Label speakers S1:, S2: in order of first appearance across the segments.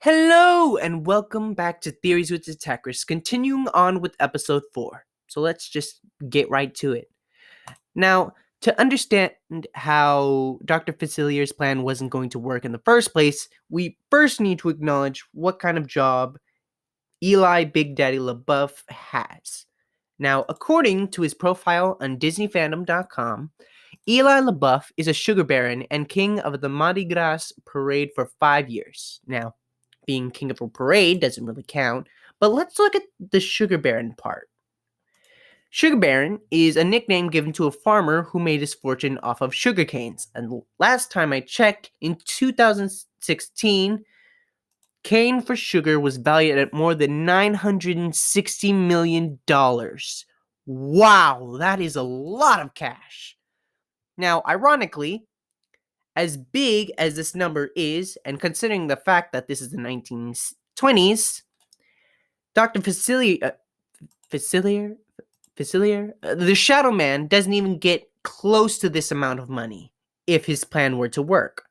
S1: Hello, and welcome back to Theories with Attakrus, continuing on with episode 4. So let's just get right to it. Now, to understand how Dr. Facilier's plan wasn't going to work in the first place, we first need to acknowledge what kind of job Eli Big Daddy LaBeouf has. Now, according to his profile on DisneyFandom.com, Eli LaBeouf is a sugar baron and king of the Mardi Gras parade for 5 years. Now, being king of a parade doesn't really count, but let's look at the sugar baron part. Sugar baron is a nickname given to a farmer who made his fortune off of sugar canes. And last time I checked, in 2016, cane for sugar was valued at more than $960 million. Wow, that is a lot of cash. Now, ironically, as big as this number is, and considering the fact that this is the 1920s, Dr. Facilier, the Shadow Man doesn't even get close to this amount of money if his plan were to work.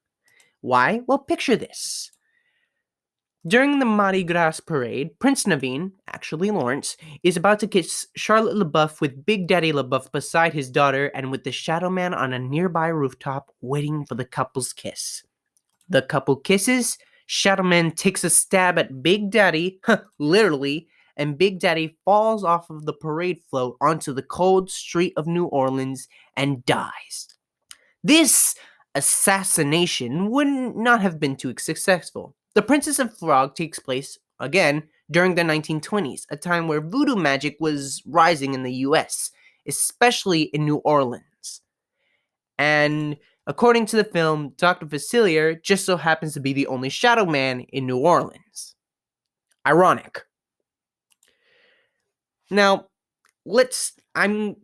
S1: Why? Well, picture this. During the Mardi Gras parade, Prince Naveen, actually Lawrence, is about to kiss Charlotte LaBeouf with Big Daddy LaBeouf beside his daughter and with the Shadow Man on a nearby rooftop waiting for the couple's kiss. The couple kisses, Shadow Man takes a stab at Big Daddy, literally, and Big Daddy falls off of the parade float onto the cold street of New Orleans and dies. This assassination would not have been too successful. The Princess and Frog takes place, again, during the 1920s, a time where voodoo magic was rising in the US, especially in New Orleans. And according to the film, Dr. Facilier just so happens to be the only Shadow Man in New Orleans. Ironic. Now, I'm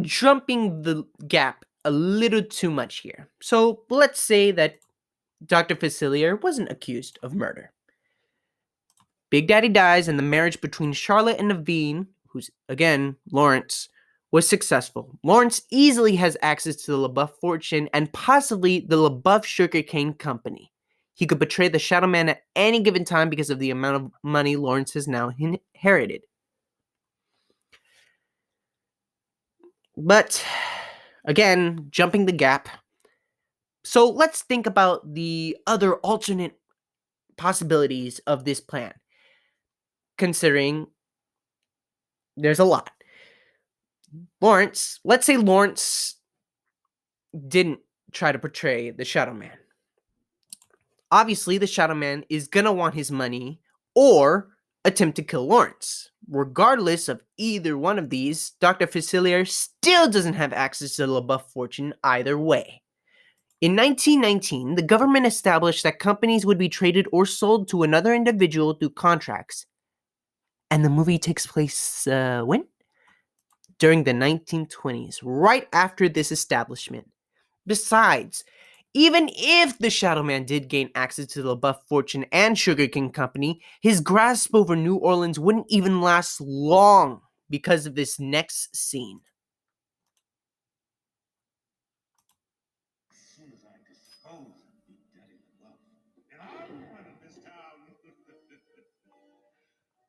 S1: jumping the gap a little too much here. So let's say that Dr. Facilier wasn't accused of murder. Big Daddy dies, and the marriage between Charlotte and Naveen, who's again Lawrence, was successful. Lawrence easily has access to the LaBeouf fortune and possibly the LaBeouf Sugarcane Company. He could betray the Shadow Man at any given time because of the amount of money Lawrence has now inherited. But, again, jumping the gap. So let's think about the other alternate possibilities of this plan, considering there's a lot. Let's say Lawrence didn't try to portray the Shadow Man. Obviously, the Shadow Man is going to want his money or attempt to kill Lawrence. Regardless of either one of these, Dr. Facilier still doesn't have access to the LaBeouf fortune either way. In 1919, the government established that companies would be traded or sold to another individual through contracts. And the movie takes place, when? During the 1920s, right after this establishment. Besides, even if the Shadow Man did gain access to the LaBeouf fortune and Sugarcane Company, his grasp over New Orleans wouldn't even last long because of this next scene.
S2: As soon as I dispose of Big Daddy LaBeouf, and I'm running this town,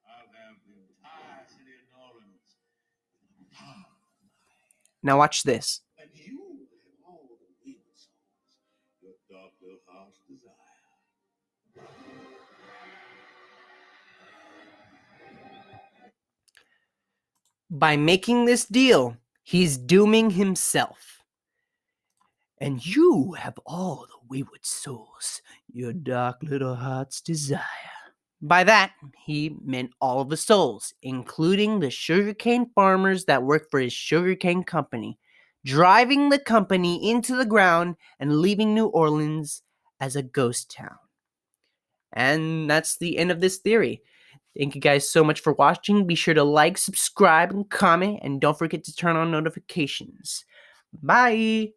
S2: I'll have the entire city of New Orleans.
S1: Now watch this.
S2: And you have all the wayward souls your dark little heart's desire.
S1: By making this deal, he's dooming himself. And you have all the wayward souls your dark little heart's desire. By that, he meant all of the souls, including the sugarcane farmers that work for his sugarcane company, driving the company into the ground and leaving New Orleans as a ghost town. And that's the end of this theory. Thank you guys so much for watching. Be sure to like, subscribe, and comment, and don't forget to turn on notifications. Bye!